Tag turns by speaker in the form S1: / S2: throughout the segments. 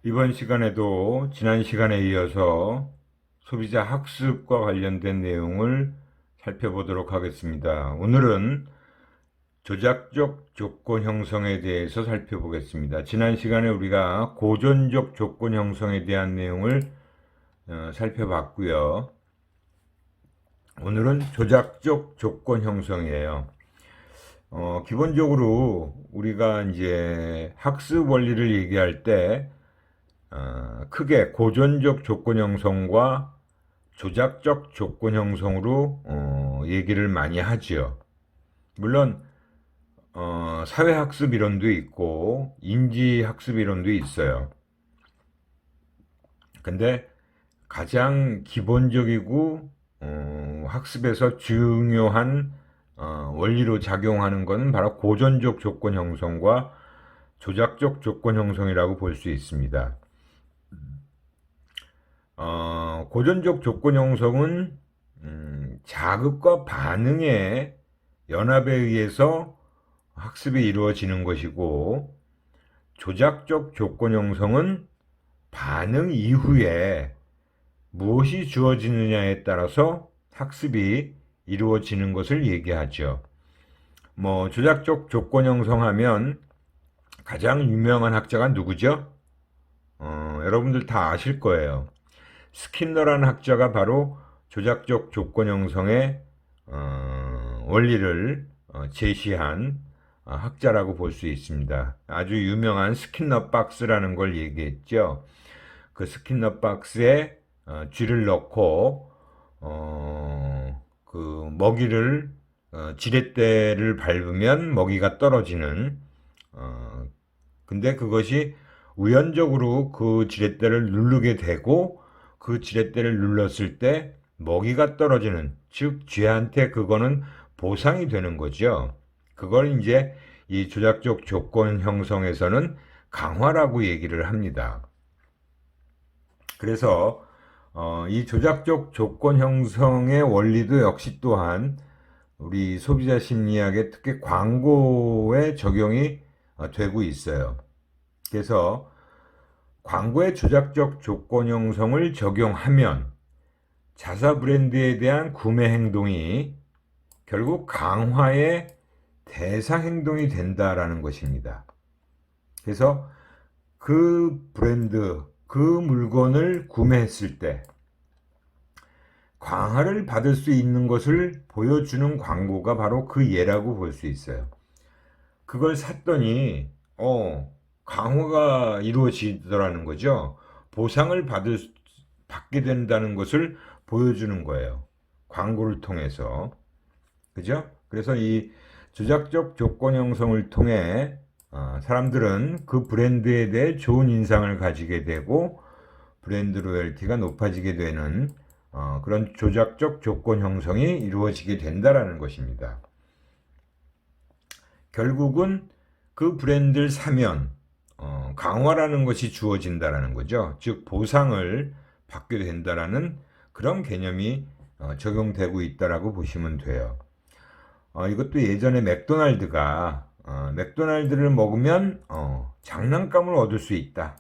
S1: 이번 시간에도 지난 시간에 이어서 소비자 학습과 관련된 내용을 살펴보도록 하겠습니다. 오늘은 조작적 조건 형성에 대해서 살펴보겠습니다. 지난 시간에 우리가 고전적 조건 형성에 대한 내용을 살펴봤고요. 오늘은 조작적 조건 형성이에요. 기본적으로 우리가 이제 학습 원리를 얘기할 때 크게 고전적 조건 형성과 조작적 조건 형성으로 얘기를 많이 하지요. 물론 사회학습 이론도 있고 인지학습 이론도 있어요. 근데 가장 기본적이고 학습에서 중요한 원리로 작용하는 것은 바로 고전적 조건 형성과 조작적 조건 형성이라고 볼 수 있습니다. 고전적 조건 형성은 자극과 반응의 연합에 의해서 학습이 이루어지는 것이고, 조작적 조건 형성은 반응 이후에 무엇이 주어지느냐에 따라서 학습이 이루어지는 것을 얘기하죠. 조작적 조건 형성하면 가장 유명한 학자가 누구죠? 여러분들 다 아실 거예요. 스킨너라는 학자가 바로 조작적 조건 형성의 원리를 제시한 학자라고 볼 수 있습니다. 아주 유명한 스킨너 박스라는 걸 얘기했죠. 그 스킨너 박스에 쥐를 넣고 그 먹이를 지렛대를 밟으면 먹이가 떨어지는 근데 그것이 우연적으로 그 지렛대를 누르게 되고 그 지렛대를 눌렀을 때 먹이가 떨어지는, 즉 쥐한테 그거는 보상이 되는 거죠. 그걸 이제 이 조작적 조건 형성에서는 강화라고 얘기를 합니다. 그래서 이 조작적 조건 형성의 원리도 역시 또한 우리 소비자 심리학의 특히 광고에 적용이 되고 있어요. 그래서 광고의 조작적 조건 형성을 적용하면 자사 브랜드에 대한 구매 행동이 결국 강화의 대상 행동이 된다라는 것입니다. 그래서 그 브랜드, 그 물건을 구매했을 때 강화를 받을 수 있는 것을 보여주는 광고가 바로 그 예라고 볼 수 있어요. 그걸 샀더니 강화가 이루어지더라는 거죠. 보상을 받게 된다는 것을 보여주는 거예요. 광고를 통해서. 그죠? 그래서 이 조작적 조건 형성을 통해 사람들은 그 브랜드에 대해 좋은 인상을 가지게 되고 브랜드 로열티가 높아지게 되는 그런 조작적 조건 형성이 이루어지게 된다라는 것입니다. 결국은 그 브랜드를 사면 강화라는 것이 주어진다라는 거죠. 즉 보상을 받게 된다라는 그런 개념이 적용되고 있다라고 보시면 돼요. 이것도 예전에 맥도날드가 맥도날드를 먹으면 장난감을 얻을 수 있다.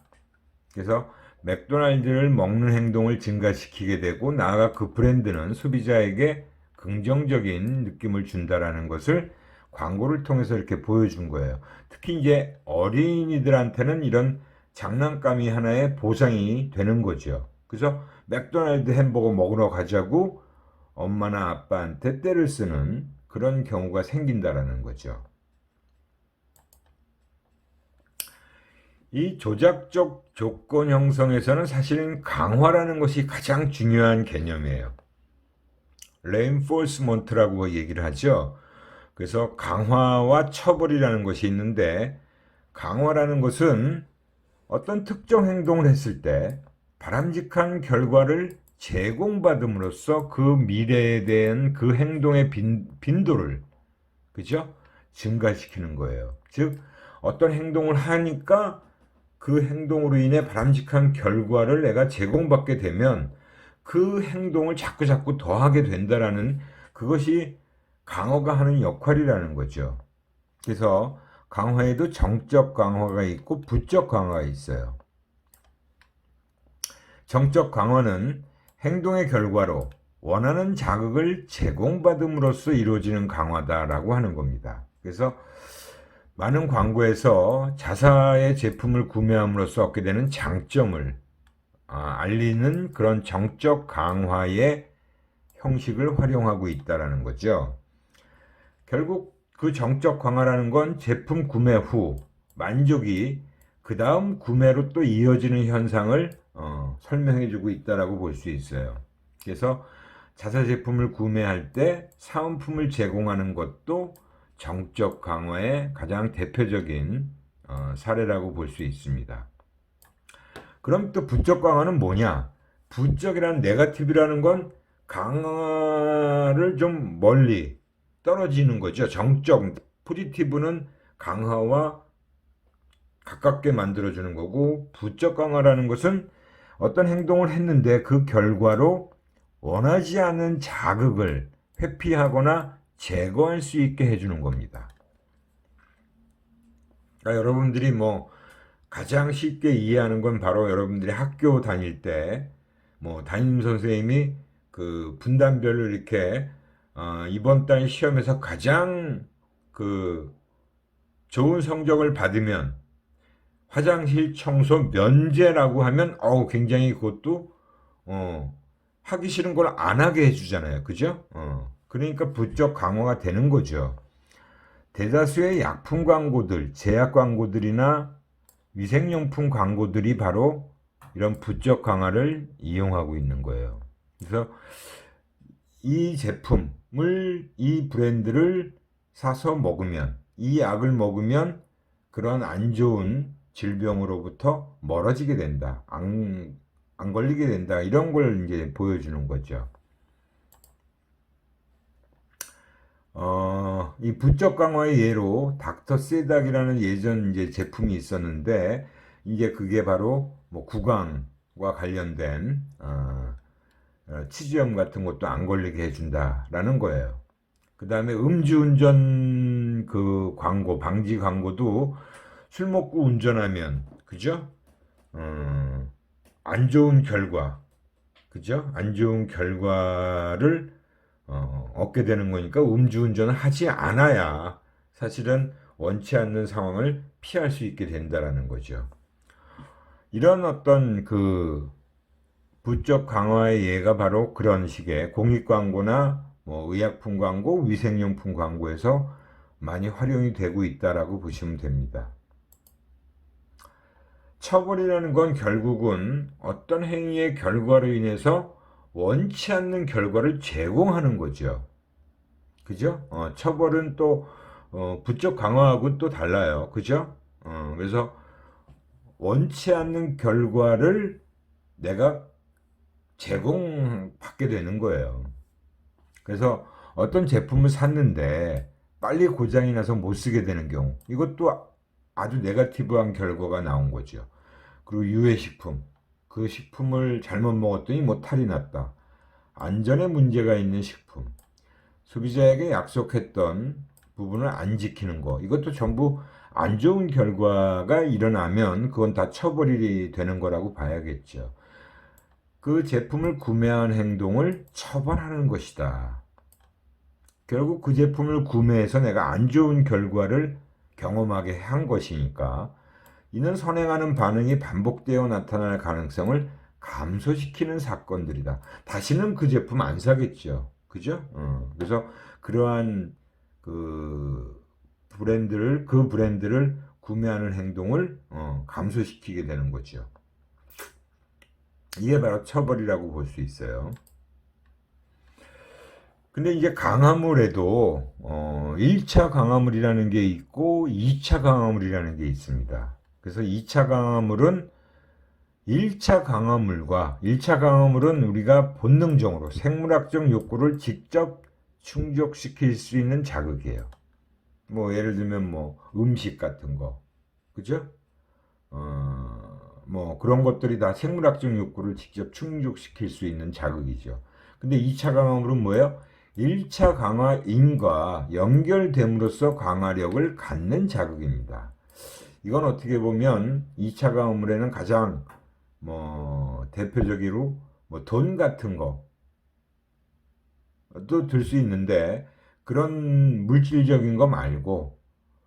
S1: 그래서 맥도날드를 먹는 행동을 증가시키게 되고 나아가 그 브랜드는 소비자에게 긍정적인 느낌을 준다라는 것을 광고를 통해서 이렇게 보여준 거예요. 특히 이제 어린이들한테는 이런 장난감이 하나의 보상이 되는 거죠. 그래서 맥도날드 햄버거 먹으러 가자고 엄마나 아빠한테 떼를 쓰는 그런 경우가 생긴다라는 거죠. 이 조작적 조건 형성에서는 사실은 강화라는 것이 가장 중요한 개념이에요. reinforcement라고 얘기를 하죠. 그래서 강화와 처벌이라는 것이 있는데, 강화라는 것은 어떤 특정 행동을 했을 때 바람직한 결과를 제공받음으로써 그 미래에 대한 그 행동의 빈도를, 그죠? 증가시키는 거예요. 즉, 어떤 행동을 하니까 그 행동으로 인해 바람직한 결과를 내가 제공받게 되면 그 행동을 자꾸 더 하게 된다라는, 그것이 강화가 하는 역할이라는 거죠. 그래서 강화에도 정적 강화가 있고 부적 강화가 있어요. 정적 강화는 행동의 결과로 원하는 자극을 제공받음으로써 이루어지는 강화다라고 하는 겁니다. 그래서 많은 광고에서 자사의 제품을 구매함으로써 얻게 되는 장점을 알리는 그런 정적 강화의 형식을 활용하고 있다는 거죠. 결국 그 정적 강화라는 건 제품 구매 후 만족이 그 다음 구매로 또 이어지는 현상을 설명해주고 있다라고 볼 수 있어요. 그래서 자사 제품을 구매할 때 사은품을 제공하는 것도 정적 강화의 가장 대표적인 사례라고 볼 수 있습니다. 그럼 또 부적 강화는 뭐냐? 부적이라는 네거티브라는 건 강화를 좀 멀리 떨어지는 거죠. 정적, 포지티브는 강화와 가깝게 만들어주는 거고, 부적 강화라는 것은 어떤 행동을 했는데 그 결과로 원하지 않은 자극을 회피하거나 제거할 수 있게 해주는 겁니다. 그러니까 여러분들이 가장 쉽게 이해하는 건 바로 여러분들이 학교 다닐 때 담임 선생님이 그 분단별로 이렇게 이번 달 시험에서 가장 그 좋은 성적을 받으면 화장실 청소 면제라고 하면 굉장히 그것도 하기 싫은 걸 안 하게 해주잖아요. 그죠? 그러니까 부적 강화가 되는 거죠. 대다수의 약품 광고들, 제약 광고들이나 위생용품 광고들이 바로 이런 부적 강화를 이용하고 있는 거예요. 그래서 이 제품을, 이 브랜드를 사서 먹으면, 이 약을 먹으면 그런 안 좋은 질병으로부터 멀어지게 된다. 안 걸리게 된다. 이런 걸 이제 보여주는 거죠. 이 부적 강화의 예로 닥터 세닥이라는 예전 이제 제품이 있었는데, 이제 그게 바로 구강과 관련된 치주염 같은 것도 안 걸리게 해준다라는 거예요. 그 다음에 음주운전 그 광고, 방지 광고도 술 먹고 운전하면, 그죠? 안 좋은 결과, 그죠? 안 좋은 결과를 얻게 되는 거니까 음주운전을 하지 않아야 사실은 원치 않는 상황을 피할 수 있게 된다라는 거죠. 이런 어떤 그 부적 강화의 예가 바로 그런 식의 공익 광고나 의약품 광고, 위생용품 광고에서 많이 활용이 되고 있다라고 보시면 됩니다. 처벌이라는 건 결국은 어떤 행위의 결과로 인해서 원치 않는 결과를 제공하는 거죠. 그죠? 처벌은 또 부적 강화하고는 또 달라요. 그죠? 그래서 원치 않는 결과를 내가 제공받게 되는 거예요. 그래서 어떤 제품을 샀는데 빨리 고장이 나서 못 쓰게 되는 경우, 이것도 아주 네거티브한 결과가 나온 거죠. 그리고 유해식품, 그 식품을 잘못 먹었더니 탈이 났다. 안전에 문제가 있는 식품, 소비자에게 약속했던 부분을 안 지키는 거, 이것도 전부 안 좋은 결과가 일어나면 그건 다 처벌이 되는 거라고 봐야겠죠. 그 제품을 구매한 행동을 처벌하는 것이다. 결국 그 제품을 구매해서 내가 안 좋은 결과를 경험하게 한 것이니까 이는 선행하는 반응이 반복되어 나타날 가능성을 감소시키는 사건들이다. 다시는 그 제품 안 사겠죠. 그죠? 그래서 그러한 그 브랜드를 구매하는 행동을 감소시키게 되는 거죠. 이게 바로 처벌이라고 볼 수 있어요. 근데 이제 강화물에도 1차 강화물이라는 게 있고 2차 강화물이라는 게 있습니다. 그래서 2차 강화물은 1차 강화물은 우리가 본능적으로 생물학적 욕구를 직접 충족시킬 수 있는 자극이에요. 예를 들면 음식 같은 거, 그죠? 그런 것들이 다 생물학적 욕구를 직접 충족시킬 수 있는 자극이죠. 근데 2차 강화물은 뭐예요? 1차 강화인과 연결됨으로써 강화력을 갖는 자극입니다. 이건 어떻게 보면 2차 강화물에는 가장 뭐 대표적으로 뭐 돈 같은 것도 들 수 있는데 그런 물질적인 거 말고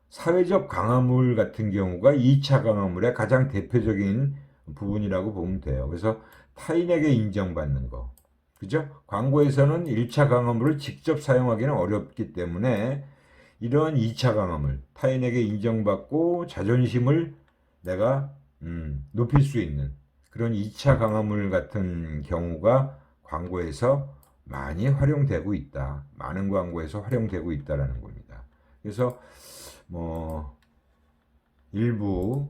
S1: 사회적 강화물 같은 경우가 2차 강화물의 가장 대표적인 부분이라고 보면 돼요. 그래서 타인에게 인정받는 거. 그죠? 광고에서는 1차 강화물을 직접 사용하기는 어렵기 때문에 이런 2차 강화물, 타인에게 인정받고 자존심을 내가 높일 수 있는 그런 2차 강화물 같은 경우가 광고에서 많이 활용되고 있다. 많은 광고에서 활용되고 있다라는 겁니다. 그래서 뭐 일부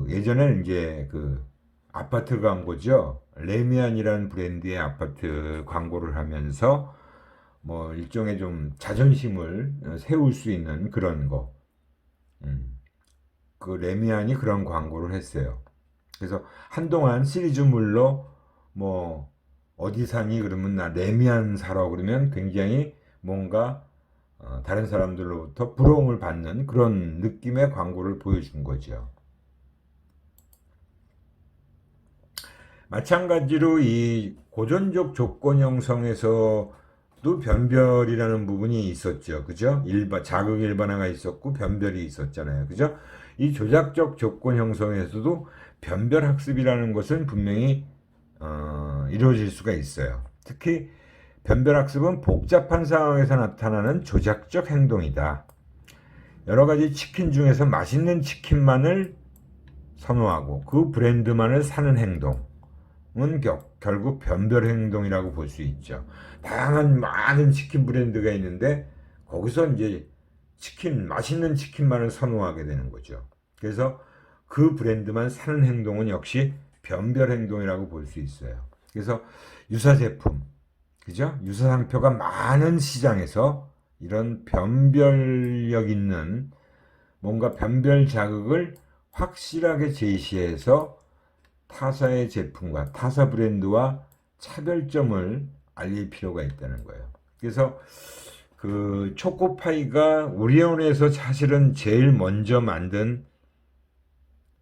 S1: 예전에는 이제 그 아파트 광고죠. 레미안이라는 브랜드의 아파트 광고를 하면서 뭐 일종의 좀 자존심을 세울 수 있는 그런 거. 그 레미안이 그런 광고를 했어요. 그래서 한동안 시리즈물로 뭐 어디 사니 그러면 나 레미안 사러 그러면 굉장히 뭔가 다른 사람들로부터 부러움을 받는 그런 느낌의 광고를 보여준 거죠. 마찬가지로 이 고전적 조건 형성에서도 변별이라는 부분이 있었죠. 그죠? 자극 일반화가 있었고 변별이 있었잖아요. 그죠? 이 조작적 조건 형성에서도 변별 학습이라는 것은 분명히 이루어질 수가 있어요. 특히 변별 학습은 복잡한 상황에서 나타나는 조작적 행동이다. 여러 가지 치킨 중에서 맛있는 치킨만을 선호하고 그 브랜드만을 사는 행동은 결국 변별 행동이라고 볼 수 있죠. 다양한 많은 치킨 브랜드가 있는데 거기서 이제 맛있는 치킨만을 선호하게 되는 거죠. 그래서 그 브랜드만 사는 행동은 역시 변별 행동이라고 볼 수 있어요. 그래서 유사 제품, 그죠? 유사 상표가 많은 시장에서 이런 변별력 있는 뭔가 변별 자극을 확실하게 제시해서 타사의 제품과 타사 브랜드와 차별점을 알릴 필요가 있다는 거예요. 그래서 그 초코파이가 오리온에서 사실은 제일 먼저 만든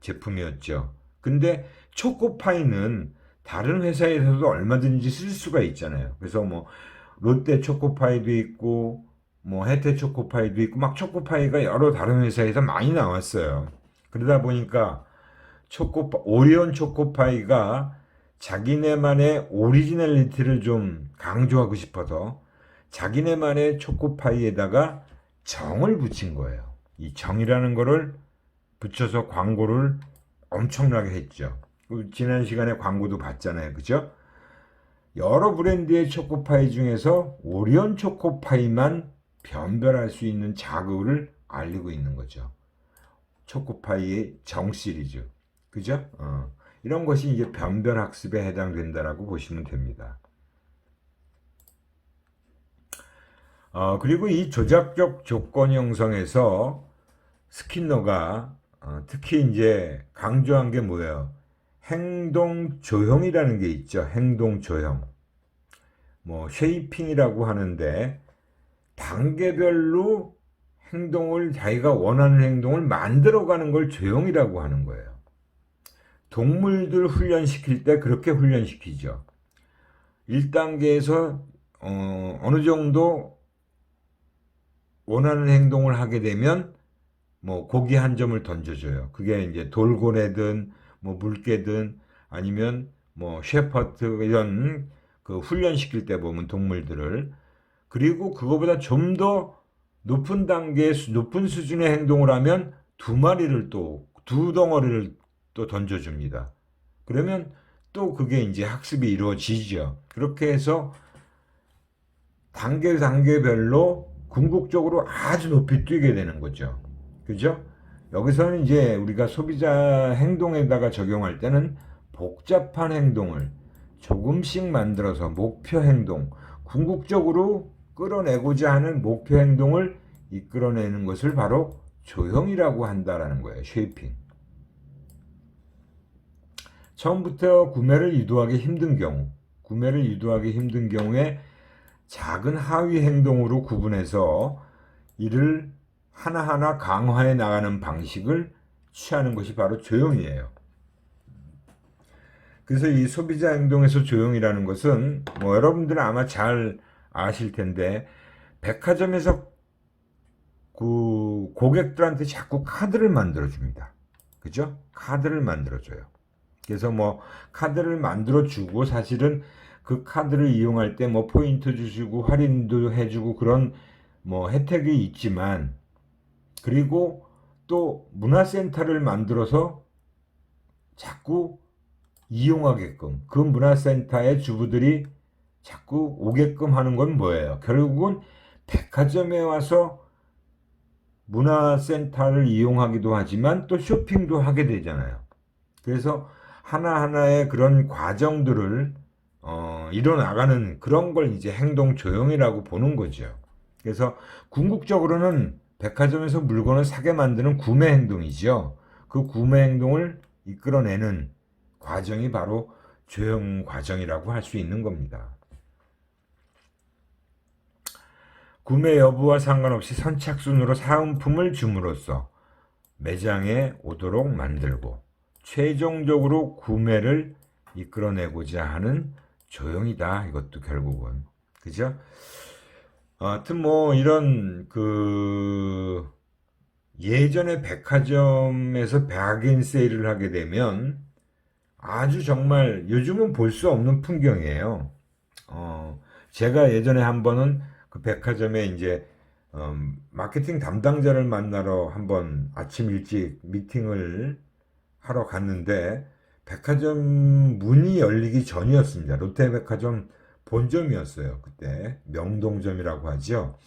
S1: 제품이었죠. 근데 초코파이는 다른 회사에서도 얼마든지 쓸 수가 있잖아요. 그래서 뭐 롯데 초코파이도 있고 뭐 혜태 초코파이도 있고 막 초코파이가 여러 다른 회사에서 많이 나왔어요. 그러다 보니까 오리온 초코파이가 자기네만의 오리지널리티를 좀 강조하고 싶어서 자기네만의 초코파이에다가 정을 붙인 거예요. 이 정이라는 거를 붙여서 광고를 엄청나게 했죠. 지난 시간에 광고도 봤잖아요. 그죠? 여러 브랜드의 초코파이 중에서 오리온 초코파이만 변별할 수 있는 자극을 알리고 있는 거죠. 초코파이의 정 시리즈. 그죠? 이런 것이 이제 변별 학습에 해당된다라고 보시면 됩니다. 그리고 이 조작적 조건 형성에서 스킨너가 특히 이제 강조한 게 뭐예요? 행동 조형이라는 게 있죠. 행동 조형. 뭐 쉐이핑이라고 하는데 단계별로 행동을 자기가 원하는 행동을 만들어가는 걸 조형이라고 하는 거예요. 동물들 훈련시킬 때 그렇게 훈련시키죠. 1단계에서 어느 정도 원하는 행동을 하게 되면 뭐 고기 한 점을 던져줘요. 그게 이제 돌고래든 뭐 물개든 아니면 뭐 셰퍼드 이런 그 훈련시킬 때 보면 동물들을 그리고 그거보다 좀 더 높은 단계 높은 수준의 행동을 하면 두 덩어리를 또 던져줍니다. 그러면 또 그게 이제 학습이 이루어지죠. 그렇게 해서 단계별로 궁극적으로 아주 높이 뛰게 되는 거죠. 그죠? 여기서는 이제 우리가 소비자 행동에다가 적용할 때는 복잡한 행동을 조금씩 만들어서 목표 행동, 궁극적으로 끌어내고자 하는 목표 행동을 이끌어내는 것을 바로 조형이라고 한다라는 거예요. 쉐이핑. 처음부터 구매를 유도하기 힘든 경우에 작은 하위 행동으로 구분해서 이를 하나하나 강화해 나가는 방식을 취하는 것이 바로 조형이에요. 그래서 이 소비자 행동에서 조용이라는 것은 뭐 여러분들은 아마 잘 아실 텐데 백화점에서 그 고객들한테 자꾸 카드를 만들어 줍니다. 그죠? 카드를 만들어 줘요. 그래서 뭐 카드를 만들어 주고 사실은 그 카드를 이용할 때 뭐 포인트 주시고 할인도 해주고 그런 뭐 혜택이 있지만, 그리고 또 문화센터를 만들어서 자꾸 이용하게끔 그 문화센터의 주부들이 자꾸 오게끔 하는 건 뭐예요? 결국은 백화점에 와서 문화센터를 이용하기도 하지만 또 쇼핑도 하게 되잖아요. 그래서 하나하나의 그런 과정들을 이뤄나가는 그런 걸 이제 행동 조형이라고 보는 거죠. 그래서 궁극적으로는 백화점에서 물건을 사게 만드는 구매 행동이죠. 그 구매 행동을 이끌어내는 과정이 바로 조형 과정이라고 할 수 있는 겁니다. 구매 여부와 상관없이 선착순으로 사은품을 줌으로써 매장에 오도록 만들고 최종적으로 구매를 이끌어내고자 하는 조형이다. 이것도 결국은. 그죠? 하여튼 뭐 이런 그 예전에 백화점에서 백인 세일을 하게 되면 아주 정말 요즘은 볼 수 없는 풍경이에요. 제가 예전에 한 번은 그 백화점에 이제 마케팅 담당자를 만나러 한번 아침 일찍 미팅을 하러 갔는데 백화점 문이 열리기 전이었습니다. 롯데백화점 본점이었어요. 그때 명동점이라고 하죠.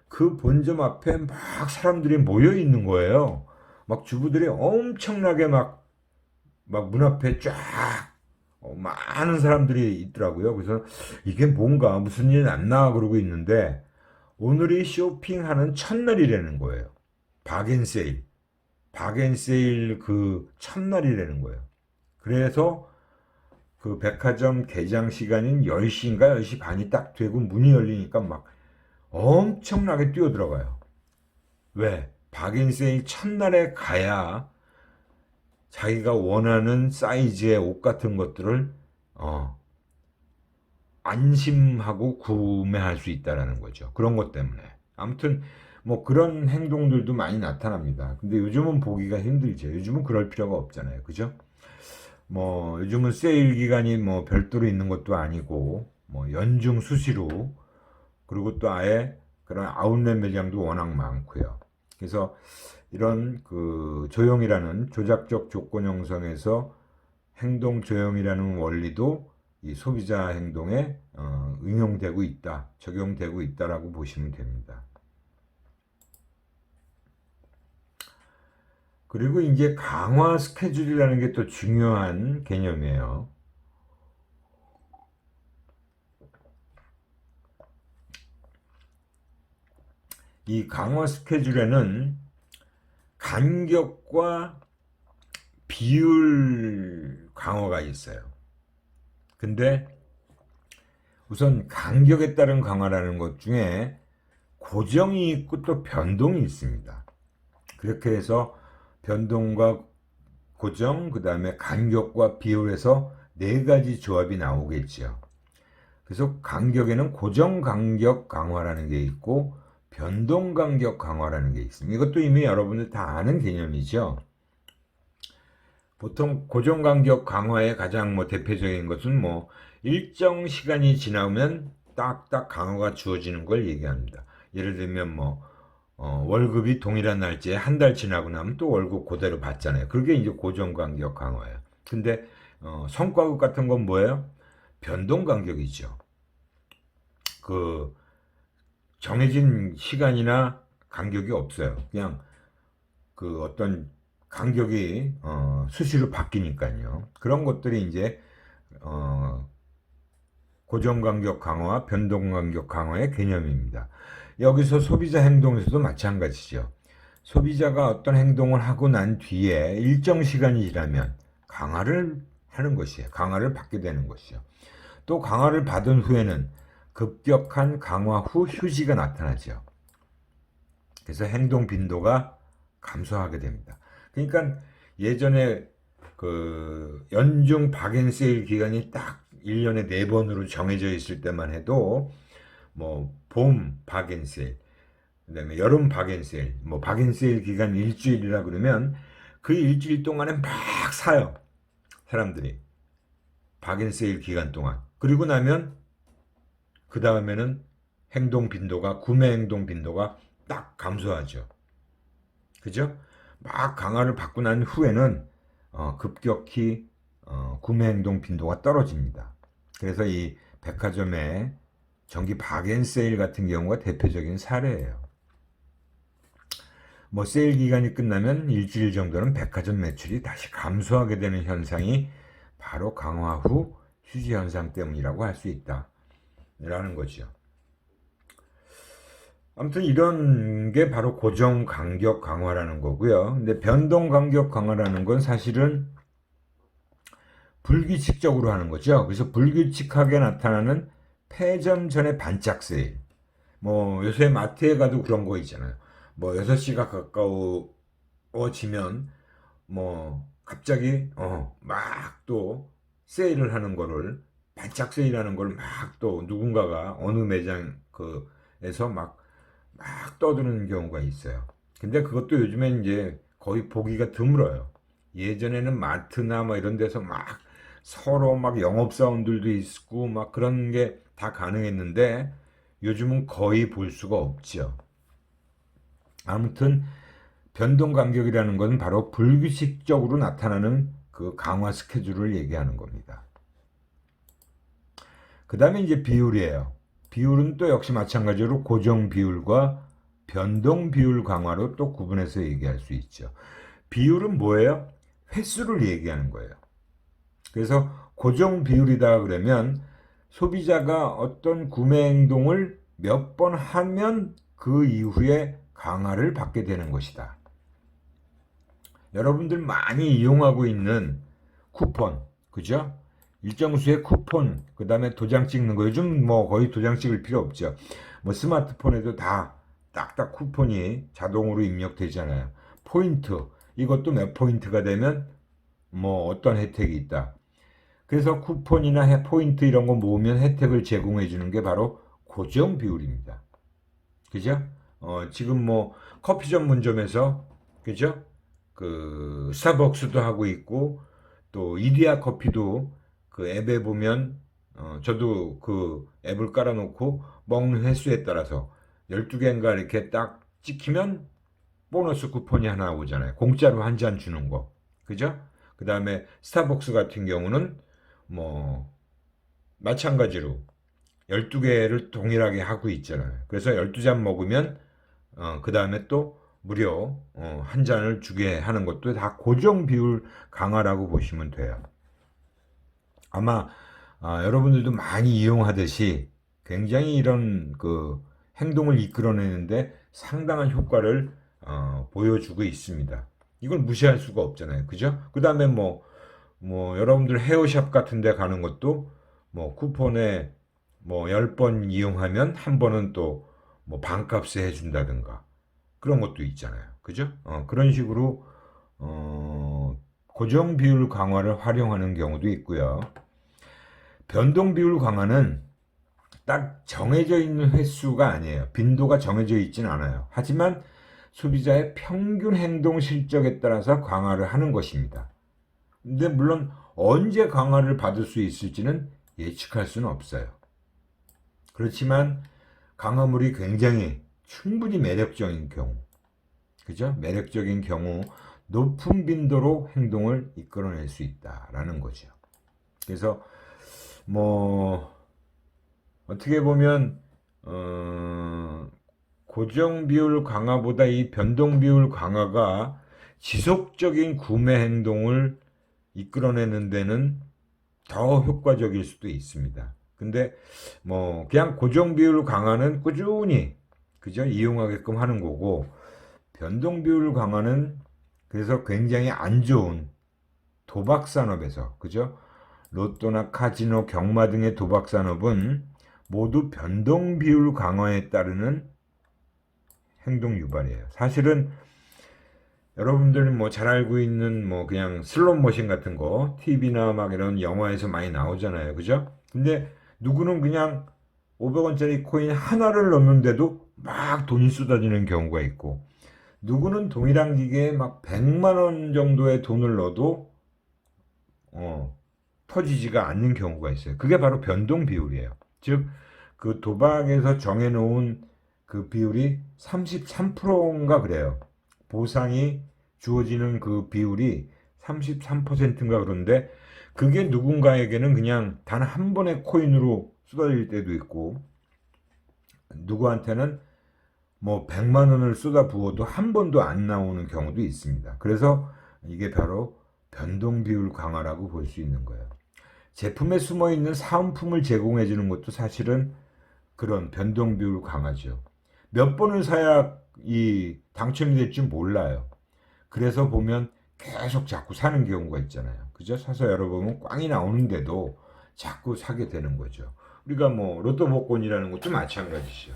S1: 그 본점 앞에 막 사람들이 모여 있는 거예요. 막 주부들이 엄청나게 막 문 앞에 쫙 많은 사람들이 있더라고요. 그래서 이게 뭔가 무슨 일 났나 그러고 있는데 오늘이 쇼핑하는 첫날이라는 거예요. 박앤세일. 박앤세일 그 첫날이라는 거예요. 그래서 그 백화점 개장 시간인 10시인가 10시 반이 딱 되고 문이 열리니까 막 엄청나게 뛰어들어가요. 왜? 박앤세일 첫날에 가야 자기가 원하는 사이즈의 옷 같은 것들을 안심하고 구매할 수 있다라는 거죠. 그런 것 때문에. 아무튼 뭐 그런 행동들도 많이 나타납니다. 근데 요즘은 보기가 힘들죠. 요즘은 그럴 필요가 없잖아요. 그죠? 뭐 요즘은 세일 기간이 뭐 별도로 있는 것도 아니고 뭐 연중 수시로, 그리고 또 아예 그런 아웃렛 매장도 워낙 많고요. 그래서 이런 그 조형이라는 조작적 조건 형성에서 행동 조형이라는 원리도 이 소비자 행동에 응용되고 있다, 적용되고 있다라고 보시면 됩니다. 그리고 이제 강화 스케줄이라는 게 또 중요한 개념이에요. 이 강화 스케줄에는 간격과 비율 강화가 있어요. 근데 우선 간격에 따른 강화라는 것 중에 고정이 있고 또 변동이 있습니다. 그렇게 해서 변동과 고정, 그 다음에 간격과 비율에서 네 가지 조합이 나오겠죠. 그래서 간격에는 고정 간격 강화라는 게 있고 변동 간격 강화라는 게 있습니다. 이것도 이미 여러분들 다 아는 개념이죠. 보통 고정 간격 강화의 가장 뭐 대표적인 것은 뭐 일정 시간이 지나면 딱딱 강화가 주어지는 걸 얘기합니다. 예를 들면 뭐 월급이 동일한 날짜에 한 달 지나고 나면 또 월급 그대로 받잖아요. 그게 이제 고정 간격 강화예요. 근데 성과급 같은 건 뭐예요? 변동 간격이죠. 그 정해진 시간이나 간격이 없어요. 그냥 그 어떤 간격이 수시로 바뀌니까요. 그런 것들이 이제 고정 간격 강화, 변동 간격 강화의 개념입니다. 여기서 소비자 행동에서도 마찬가지죠. 소비자가 어떤 행동을 하고 난 뒤에 일정 시간이 지나면 강화를 하는 것이에요. 강화를 받게 되는 것이죠. 또 강화를 받은 후에는 급격한 강화 후 휴지가 나타나죠. 그래서 행동 빈도가 감소하게 됩니다. 그러니까 예전에 그 연중 박앤세일 기간이 딱 1년에 4번으로 정해져 있을 때만 해도 뭐 봄 박앤세일, 그다음에 여름 박앤세일, 뭐 박앤세일 기간 일주일이라 그러면 그 일주일 동안에 막 사요. 사람들이 박앤세일 기간 동안. 그리고 나면 그 다음에는 행동 빈도가, 구매 행동 빈도가 딱 감소하죠. 그죠? 막 강화를 받고 난 후에는 급격히 구매 행동 빈도가 떨어집니다. 그래서 이 백화점의 정기 박앤세일 같은 경우가 대표적인 사례예요. 뭐 세일 기간이 끝나면 일주일 정도는 백화점 매출이 다시 감소하게 되는 현상이 바로 강화 후 휴지 현상 때문이라고 할 수 있다 라는 거죠. 아무튼 이런 게 바로 고정 간격 강화라는 거고요. 근데 변동 간격 강화라는 건 사실은 불규칙적으로 하는 거죠. 그래서 불규칙하게 나타나는 폐점 전의 반짝 세일. 뭐 요새 마트에 가도 그런 거 있잖아요. 뭐 6시가 가까워지면 뭐 갑자기 막 또 세일을 하는 거를, 반짝 세일하는 걸 막 또 누군가가 어느 매장 그에서 막 떠드는 경우가 있어요. 근데 그것도 요즘엔 이제 거의 보기가 드물어요. 예전에는 마트나 뭐 이런 데서 막 서로 막 영업사원들도 있고 막 그런 게 다 가능했는데 요즘은 거의 볼 수가 없죠. 아무튼 변동 간격이라는 것은 바로 불규칙적으로 나타나는 그 강화 스케줄을 얘기하는 겁니다. 그 다음에 이제 비율이에요. 비율은 또 역시 마찬가지로 고정 비율과 변동 비율 강화로 또 구분해서 얘기할 수 있죠. 비율은 뭐예요? 횟수를 얘기하는 거예요. 그래서 고정 비율이다 그러면 소비자가 어떤 구매 행동을 몇 번 하면 그 이후에 강화를 받게 되는 것이다. 여러분들 많이 이용하고 있는 쿠폰, 그죠? 일정 수의 쿠폰, 그 다음에 도장 찍는 거. 요즘 뭐 거의 도장 찍을 필요 없죠. 뭐 스마트폰에도 다 딱딱 쿠폰이 자동으로 입력되잖아요. 포인트, 이것도 몇 포인트가 되면 뭐 어떤 혜택이 있다. 그래서 쿠폰이나 포인트 이런 거 모으면 혜택을 제공해 주는 게 바로 고정 비율입니다. 그죠? 지금 뭐 커피 전문점에서, 그죠? 그 스타벅스도 하고 있고 또 이디야 커피도 그 앱에 보면 저도 그 앱을 깔아놓고 먹는 횟수에 따라서 12개인가 이렇게 딱 찍히면 보너스 쿠폰이 하나 오잖아요. 공짜로 한 잔 주는 거. 그죠? 그 다음에 스타벅스 같은 경우는 뭐 마찬가지로 12개를 동일하게 하고 있잖아요. 그래서 12잔 먹으면 그 다음에 또 무려 한 잔을 주게 하는 것도 다 고정 비율 강화라고 보시면 돼요. 아마 여러분들도 많이 이용하듯이 굉장히 이런 그 행동을 이끌어내는데 상당한 효과를 보여주고 있습니다. 이걸 무시할 수가 없잖아요. 그죠? 그 다음에 뭐 여러분들 헤어샵 같은 데 가는 것도 뭐 쿠폰에 뭐 10번 이용하면 한 번은 또 뭐 반값에 해준다든가 그런 것도 있잖아요. 그죠? 그런 식으로 고정 비율 강화를 활용하는 경우도 있고요. 변동 비율 강화는 딱 정해져 있는 횟수가 아니에요. 빈도가 정해져 있지는 않아요. 하지만 소비자의 평균 행동 실적에 따라서 강화를 하는 것입니다. 근데 물론 언제 강화를 받을 수 있을지는 예측할 수는 없어요. 그렇지만 강화물이 굉장히 충분히 매력적인 경우, 그죠? 매력적인 경우 높은 빈도로 행동을 이끌어낼 수 있다라는 거죠. 그래서 뭐 어떻게 보면 고정 비율 강화보다 이 변동 비율 강화가 지속적인 구매 행동을 이끌어내는 데는 더 효과적일 수도 있습니다. 근데 뭐 그냥 고정 비율 강화는 꾸준히, 그죠? 이용하게끔 하는 거고, 변동 비율 강화는 그래서 굉장히 안 좋은 도박 산업에서, 그죠? 로또나 카지노, 경마 등의 도박 산업은 모두 변동 비율 강화에 따르는 행동 유발이에요. 사실은 여러분들이 뭐 잘 알고 있는 뭐 그냥 슬롯 머신 같은 거 TV나 막 이런 영화에서 많이 나오잖아요. 그죠? 근데 누구는 그냥 500원짜리 코인 하나를 넣는데도 막 돈이 쏟아지는 경우가 있고, 누구는 동일한 기계에 막 100만 원 정도의 돈을 넣어도 터지지가 않는 경우가 있어요. 그게 바로 변동 비율이에요. 즉, 그 도박에서 정해놓은 그 비율이 33%인가 그래요. 보상이 주어지는 그 비율이 33%인가 그런데, 그게 누군가에게는 그냥 단 한 번의 코인으로 쏟아질 때도 있고, 누구한테는 뭐 100만 원을 쏟아 부어도 한 번도 안 나오는 경우도 있습니다. 그래서 이게 바로 변동 비율 강화라고 볼 수 있는 거예요. 제품에 숨어 있는 사은품을 제공해 주는 것도 사실은 그런 변동 비율 강화죠. 몇 번을 사야 이 당첨이 될 줄 몰라요. 그래서 보면 계속 자꾸 사는 경우가 있잖아요. 그죠? 사서 열어보면 꽝이 나오는데도 자꾸 사게 되는 거죠. 우리가 뭐 로또 복권이라는 것도 마찬가지죠.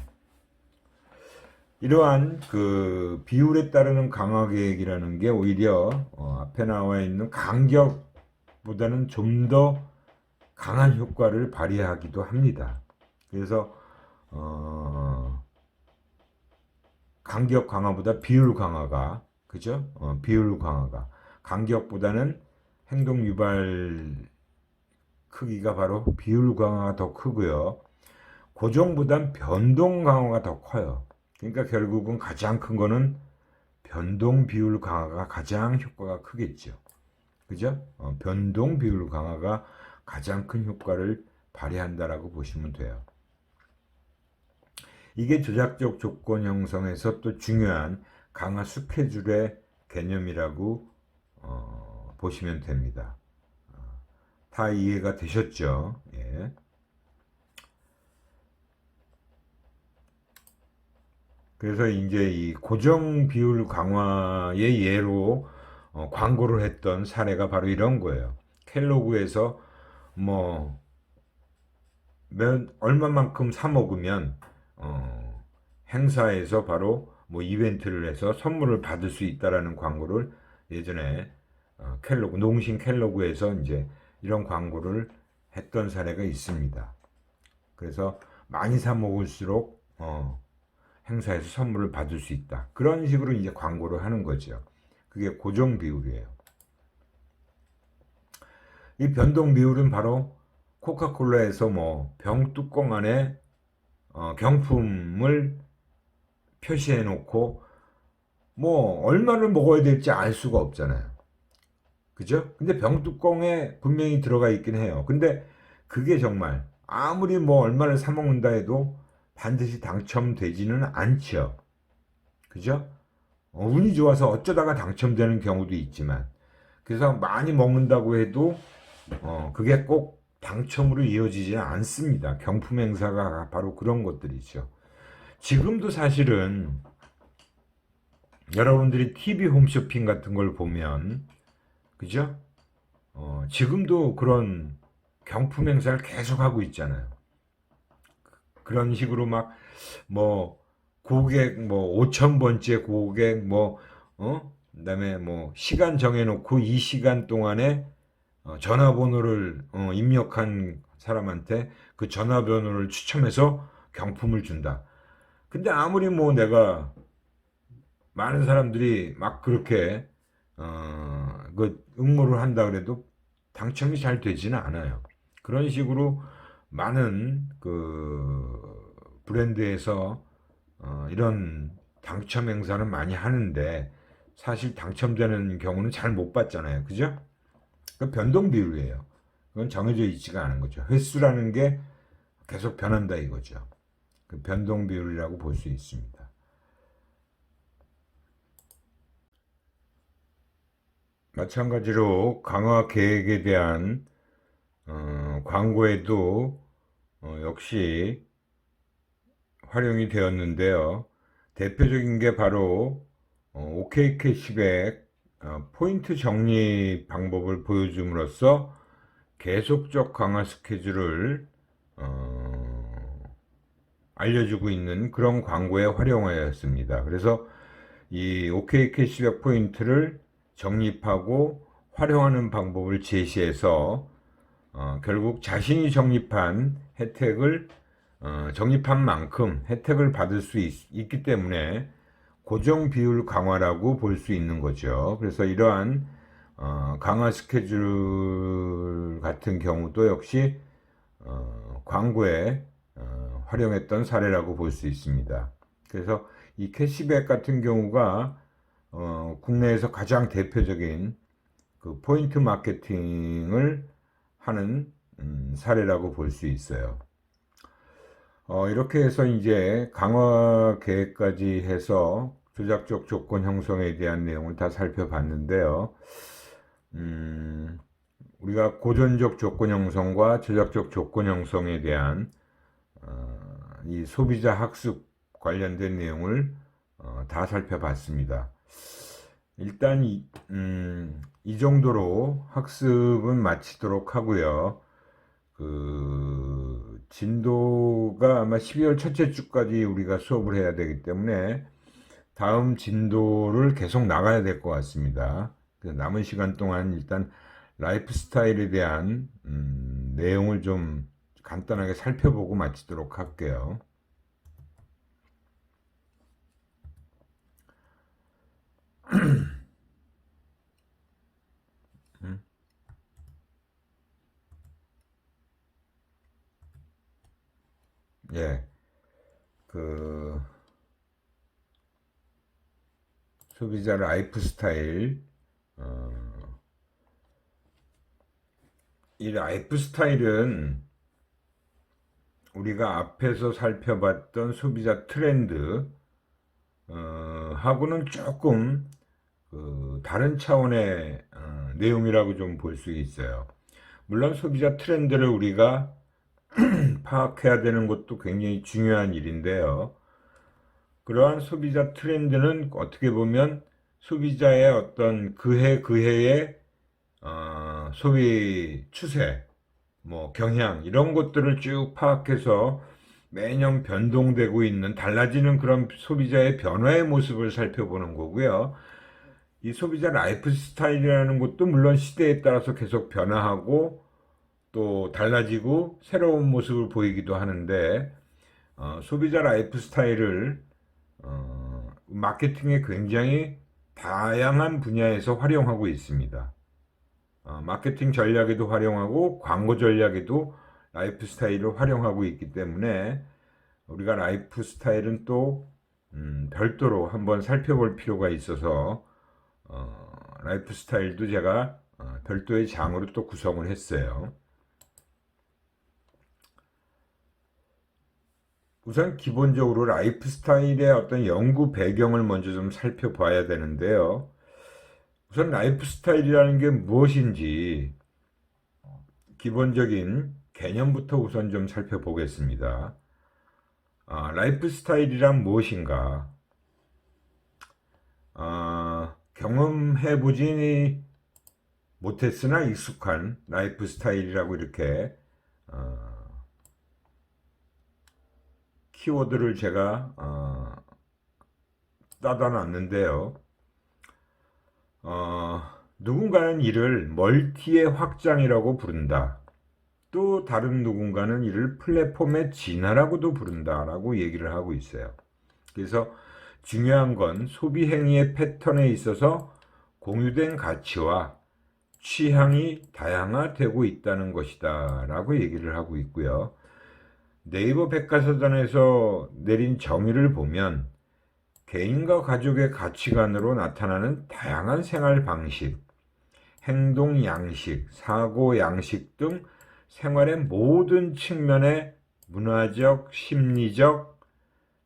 S1: 이러한 그 비율에 따르는 강화 계획이라는 게 오히려 앞에 나와 있는 간격보다는 좀 더 강한 효과를 발휘하기도 합니다. 그래서 간격 강화보다 비율 강화가, 그죠? 비율 강화가, 간격보다는 행동 유발 크기가 바로 비율 강화가 더 크고요. 고정보단 변동 강화가 더 커요. 그러니까 결국은 가장 큰 거는 변동 비율 강화가 가장 효과가 크겠죠. 그죠? 변동 비율 강화가 가장 큰 효과를 발휘한다라고 보시면 돼요. 이게 조작적 조건 형성에서 또 중요한 강화 스케줄의 개념이라고 보시면 됩니다. 다 이해가 되셨죠? 예. 그래서 이제 이 고정 비율 강화의 예로 광고를 했던 사례가 바로 이런 거예요. 켈로그에서 뭐 얼마만큼 사 먹으면 행사에서 바로 뭐 이벤트를 해서 선물을 받을 수 있다라는 광고를 예전에 켈로그, 농심 켈로그에서 이제 이런 광고를 했던 사례가 있습니다. 그래서 많이 사 먹을수록 행사에서 선물을 받을 수 있다. 그런 식으로 이제 광고를 하는 거죠. 그게 고정 비율이에요. 이 변동 비율은 바로 코카콜라에서 뭐 병 뚜껑 안에 경품을 표시해 놓고 뭐 얼마를 먹어야 될지 알 수가 없잖아요. 그죠? 근데 병 뚜껑에 분명히 들어가 있긴 해요. 근데 그게 정말 아무리 뭐 얼마를 사 먹는다 해도 반드시 당첨되지는 않죠. 그죠? 운이 좋아서 어쩌다가 당첨되는 경우도 있지만, 그래서 많이 먹는다고 해도 그게 꼭 당첨으로 이어지지는 않습니다. 경품 행사가 바로 그런 것들이죠. 지금도 사실은 여러분들이 TV 홈쇼핑 같은 걸 보면, 그죠? 지금도 그런 경품 행사를 계속 하고 있잖아요. 그런 식으로 막 뭐 고객 뭐 5,000번째 고객 뭐 그다음에 뭐 시간 정해놓고 이 시간 동안에 전화번호를 입력한 사람한테 그 전화번호를 추첨해서 경품을 준다. 근데 아무리 뭐 내가 많은 사람들이 막 그렇게 그 응모를 한다 그래도 당첨이 잘 되지는 않아요. 그런 식으로 많은 그 브랜드에서 이런 당첨 행사는 많이 하는데 사실 당첨되는 경우는 잘 못 봤잖아요. 그죠? 그 변동 비율이에요. 그건 정해져 있지가 않은 거죠. 횟수라는 게 계속 변한다 이거죠. 그 변동 비율이라고 볼 수 있습니다. 마찬가지로 강화 계획에 대한 광고에도 역시 활용이 되었는데요. 대표적인 게 바로 OK 캐시백 포인트 적립 방법을 보여줌으로써 계속적 강화 스케줄을 알려주고 있는 그런 광고에 활용하였습니다. 그래서 이 OK 캐시백 포인트를 적립하고 활용하는 방법을 제시해서 결국 자신이 적립한 혜택을 적립한 만큼 혜택을 받을 수 있기 때문에 고정 비율 강화라고 볼 수 있는 거죠. 그래서 이러한 강화 스케줄 같은 경우도 역시 광고에 활용했던 사례라고 볼 수 있습니다. 그래서 이 캐시백 같은 경우가 국내에서 가장 대표적인 그 포인트 마케팅을 하는 사례라고 볼 수 있어요. 이렇게 해서 이제 강화 계획까지 해서 조작적 조건 형성에 대한 내용을 다 살펴봤는데요. 우리가 고전적 조건 형성과 조작적 조건 형성에 대한 이 소비자 학습 관련된 내용을 다 살펴봤습니다. 일단 이 정도로 학습은 마치도록 하고요. 그 진도가 아마 12월 첫째 주까지 우리가 수업을 해야 되기 때문에 다음 진도를 계속 나가야 될 것 같습니다. 그래서 남은 시간 동안 일단 라이프 스타일에 대한 내용을 좀 간단하게 살펴보고 마치도록 할게요. 예, 그 소비자 라이프 스타일, 이 라이프 스타일은 우리가 앞에서 살펴봤던 소비자 트렌드 하고는 조금 다른 차원의 내용이라고 좀 볼 수 있어요. 물론 소비자 트렌드를 우리가 파악해야 되는 것도 굉장히 중요한 일인데요. 그러한 소비자 트렌드는 어떻게 보면 소비자의 어떤 그해의 소비 추세, 뭐 경향 이런 것들을 쭉 파악해서 매년 변동되고 있는 달라지는 그런 소비자의 변화의 모습을 살펴보는 거고요. 이 소비자 라이프 스타일이라는 것도 물론 시대에 따라서 계속 변화하고 또 달라지고 새로운 모습을 보이기도 하는데 소비자 라이프 스타일을 마케팅에 굉장히 다양한 분야에서 활용하고 있습니다. 마케팅 전략에도 활용하고 광고 전략에도 라이프 스타일을 활용하고 있기 때문에 우리가 라이프 스타일은 또 별도로 한번 살펴볼 필요가 있어서 라이프 스타일도 제가 별도의 장으로 또 구성을 했어요. 우선 기본적으로 라이프 스타일의 어떤 연구 배경을 먼저 좀 살펴봐야 되는데요. 우선 라이프 스타일이라는 게 무엇인지 기본적인 개념부터 우선 좀 살펴보겠습니다. 라이프 스타일이란 무엇인가? 경험해보지 못했으나 익숙한 라이프 스타일이라고 이렇게 키워드를 제가 따다 놨는데요. 누군가는 이를 멀티의 확장이라고 부른다. 또 다른 누군가는 이를 플랫폼의 진화라고도 부른다라고 얘기를 하고 있어요. 그래서 중요한 건 소비 행위의 패턴에 있어서 공유된 가치와 취향이 다양화되고 있다는 것이다 라고 얘기를 하고 있고요. 네이버 백과사전에서 내린 정의를 보면 개인과 가족의 가치관으로 나타나는 다양한 생활 방식, 행동 양식, 사고 양식 등 생활의 모든 측면의 문화적, 심리적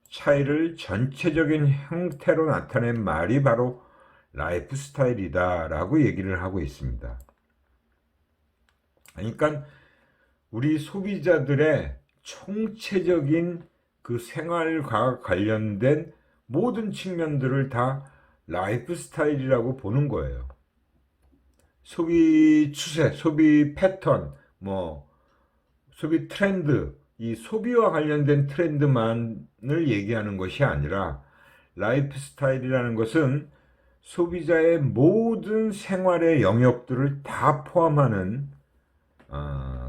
S1: 차이를 전체적인 형태로 나타낸 말이 바로 라이프 스타일이다 라고 얘기를 하고 있습니다. 그러니까 우리 소비자들의 총체적인 그 생활과 관련된 모든 측면들을 다 라이프 스타일이라고 보는 거예요. 소비 추세, 소비 패턴, 소비 트렌드, 이 소비와 관련된 트렌드만을 얘기하는 것이 아니라 라이프 스타일이라는 것은 소비자의 모든 생활의 영역들을 다 포함하는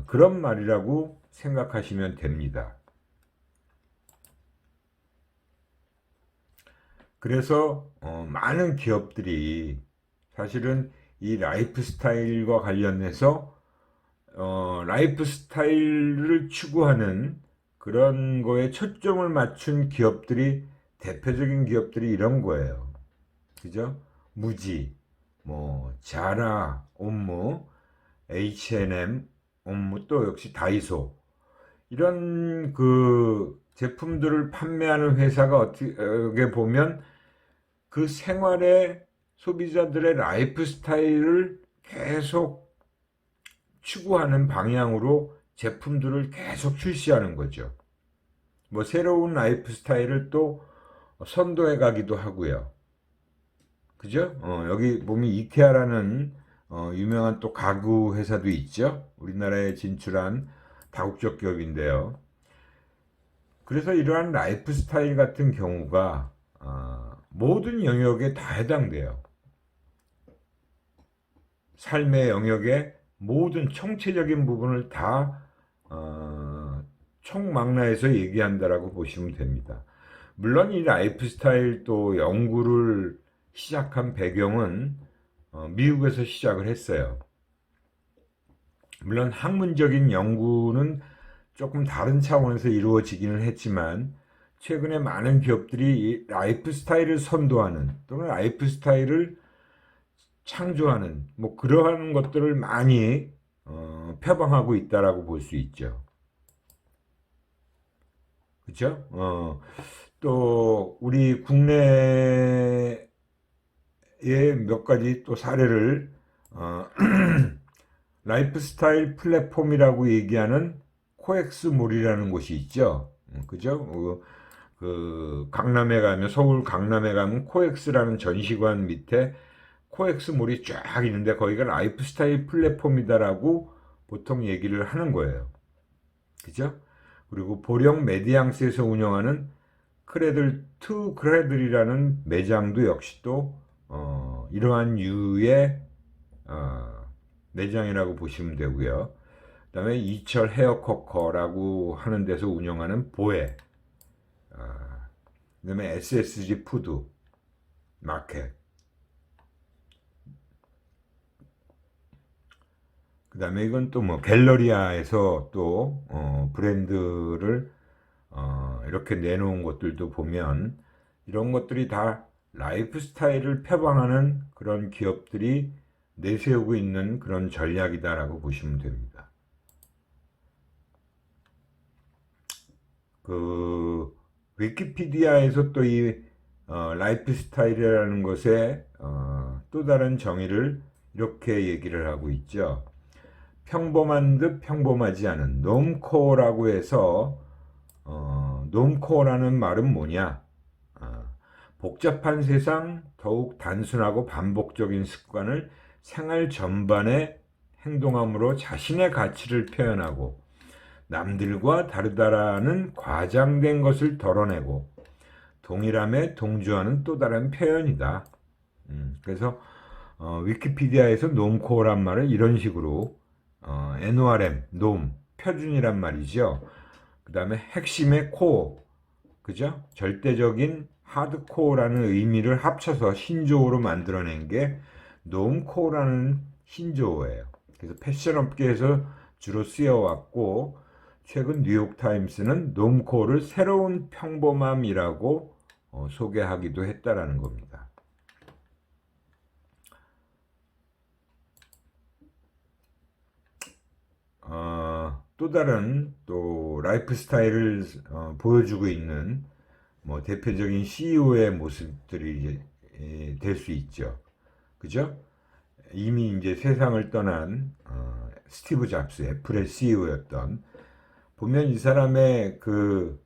S1: 그런 말이라고 생각하시면 됩니다. 그래서 많은 기업들이 사실은 이 라이프 스타일과 관련해서 라이프 스타일을 추구하는 그런 거에 초점을 맞춘 기업들이, 대표적인 기업들이 이런 거예요. 그죠? 무지, 뭐 자라, 옴무, H&M, 옴무, 또 역시 다이소, 이런 그 제품들을 판매하는 회사가 어떻게 보면 그 생활의 소비자들의 라이프 스타일을 계속 추구하는 방향으로 제품들을 계속 출시하는 거죠. 뭐 새로운 라이프 스타일을 또 선도해 가기도 하고요. 그죠? 여기 보면 이케아라는 유명한 또 가구 회사도 있죠. 우리나라에 진출한 다국적 기업인데요. 그래서 이러한 라이프 스타일 같은 경우가 모든 영역에 다 해당돼요. 삶의 영역의 모든 총체적인 부분을 다 총망라해서 얘기한다라고 보시면 됩니다. 물론 이 라이프 스타일 또 연구를 시작한 배경은 미국에서 시작을 했어요. 물론 학문적인 연구는 조금 다른 차원에서 이루어지기는 했지만 최근에 많은 기업들이 이 라이프 스타일을 선도하는 또는 라이프 스타일을 창조하는 뭐 그러한 것들을 많이 표방하고 있다라고 볼 수 있죠. 그렇죠? 또 우리 국내에 몇 가지 또 사례를 라이프 스타일 플랫폼이라고 얘기하는 코엑스몰이라는 곳이 있죠. 그죠? 그 강남에 가면, 서울 강남에 가면 코엑스라는 전시관 밑에 코엑스몰이 쫙 있는데 거기가 라이프 스타일 플랫폼이다라고 보통 얘기를 하는 거예요. 그죠? 그리고 보령 메디앙스에서 운영하는 크레들 투 크레들이라는 매장도 역시 또 이러한 유의 매장이라고 보시면 되고요. 그 다음에 이철 헤어커커라고 하는 데서 운영하는 보혜, 그 다음에 SSG 푸드 마켓, 그 다음에 이건 또 뭐 갤러리아에서 또 브랜드를 이렇게 내놓은 것들도 보면 이런 것들이 다 라이프 스타일을 표방하는 그런 기업들이 내세우고 있는 그런 전략이다라고 보시면 됩니다. 그 위키피디아에서 또 이 라이프 스타일이라는 것의 또 다른 정의를 이렇게 얘기를 하고 있죠. 평범한 듯 평범하지 않은 놈코어라고 해서 놈코어라는 말은 뭐냐? 복잡한 세상, 더욱 단순하고 반복적인 습관을 생활 전반에 행동함으로 자신의 가치를 표현하고 남들과 다르다라는 과장된 것을 덜어내고 동일함에 동조하는 또 다른 표현이다. 그래서 위키피디아에서 놈코어란 말을 이런 식으로 NORM, 놈, 표준이란 말이죠. 그 다음에 핵심의 코어, 그죠? 절대적인 하드코어라는 의미를 합쳐서 신조어로 만들어낸 게 놈코어라는 신조어예요. 그래서 패션 업계에서 주로 쓰여왔고 최근 뉴욕타임스는 놈코어를 새로운 평범함이라고 소개하기도 했다라는 겁니다. 또 다른 또 라이프 스타일을 보여주고 있는 뭐 대표적인 CEO의 모습들이 될 수 있죠. 그죠? 이미 이제 세상을 떠난 스티브 잡스, 애플의 CEO였던, 보면 이 사람의 그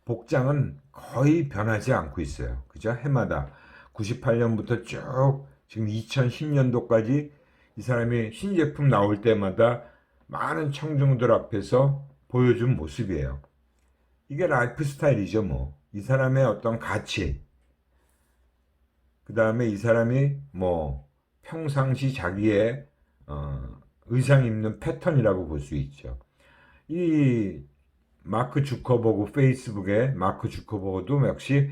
S1: 복장은 거의 변하지 않고 있어요. 그죠? 해마다 98년부터 쭉 지금 2010년도까지 이 사람이 신제품 나올 때마다 많은 청중들 앞에서 보여준 모습이에요. 이게 라이프 스타일이죠, 뭐. 이 사람의 어떤 가치, 그 다음에 이 사람이 뭐 평상시 자기의 의상 입는 패턴이라고 볼 수 있죠. 이 마크 주커버그, 페이스북의 마크 주커버그도 역시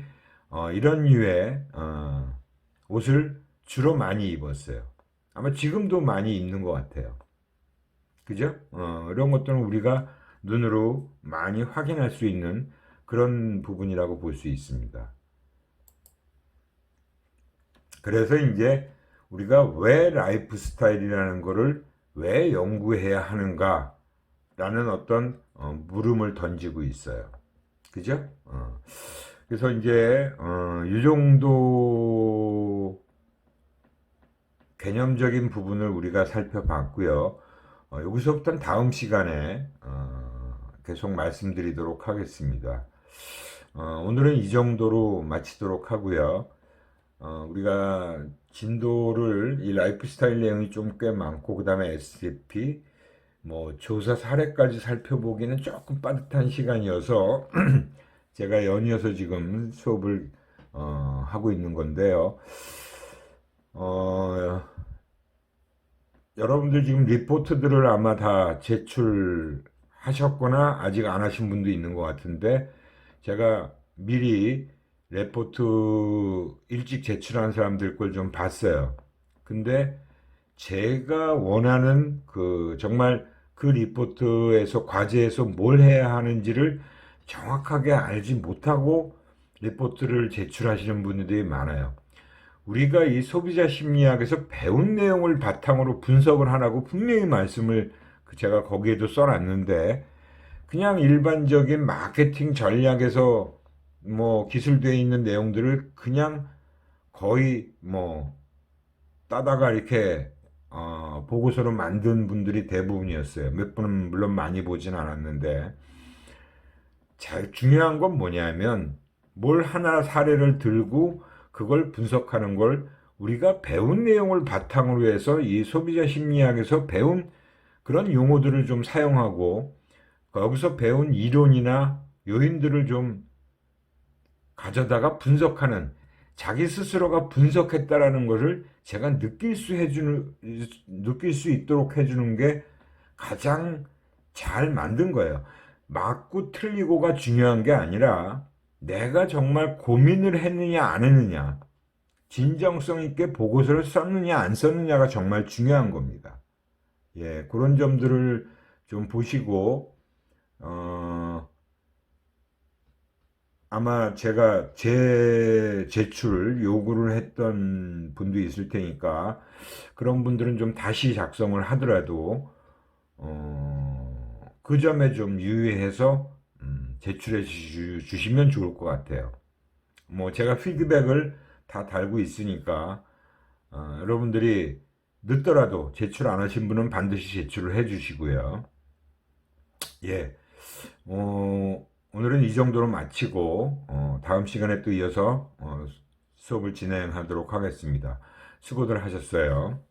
S1: 이런 류의 옷을 주로 많이 입었어요. 아마 지금도 많이 입는 것 같아요. 그죠? 이런 것들은 우리가 눈으로 많이 확인할 수 있는 그런 부분이라고 볼 수 있습니다. 그래서 이제 우리가 왜 라이프 스타일이라는 거를 왜 연구해야 하는가 라는 어떤 물음을 던지고 있어요. 그죠? 그래서 이제 이 정도 개념적인 부분을 우리가 살펴봤고요. 여기서부터는 다음 시간에 계속 말씀드리도록 하겠습니다. 오늘은 이 정도로 마치도록 하고요. 우리가 진도를 이 라이프 스타일 내용이 좀 꽤 많고 그 다음에 SCP 뭐 조사 사례까지 살펴보기는 조금 빠듯한 시간이어서 제가 연이어서 지금 수업을 하고 있는 건데요. 여러분들 지금 리포트들을 아마 다 제출하셨거나 아직 안 하신 분도 있는 것 같은데 제가 미리 레포트 일찍 제출한 사람들 걸 좀 봤어요. 근데 제가 원하는 정말 그 리포트에서 과제에서 뭘 해야 하는지를 정확하게 알지 못하고 리포트를 제출하시는 분들이 많아요. 우리가 이 소비자 심리학에서 배운 내용을 바탕으로 분석을 하라고 분명히 말씀을 제가 거기에도 써놨는데 그냥 일반적인 마케팅 전략에서 뭐 기술되어 있는 내용들을 그냥 거의 뭐 따다가 이렇게 보고서로 만든 분들이 대부분이었어요. 몇 분은 물론 많이 보진 않았는데 중요한 건 뭐냐면 뭘 하나 사례를 들고 그걸 분석하는 걸 우리가 배운 내용을 바탕으로 해서 이 소비자 심리학에서 배운 그런 용어들을 좀 사용하고 거기서 배운 이론이나 요인들을 좀 가져다가 분석하는 자기 스스로가 분석했다라는 것을 제가 느낄 수 있도록 해주는 게 가장 잘 만든 거예요. 맞고 틀리고가 중요한 게 아니라 내가 정말 고민을 했느냐 안 했느냐, 진정성 있게 보고서를 썼느냐 안 썼느냐가 정말 중요한 겁니다. 예, 그런 점들을 좀 보시고 아마 제가 제출 요구를 했던 분도 있을 테니까 그런 분들은 좀 다시 작성을 하더라도 그 점에 좀 유의해서 제출해 주시면 좋을 것 같아요. 뭐 제가 피드백을 다 달고 있으니까 여러분들이 늦더라도 제출 안 하신 분은 반드시 제출을 해 주시고요. 예, 오늘은 이 정도로 마치고 다음 시간에 또 이어서 수업을 진행하도록 하겠습니다. 수고들 하셨어요.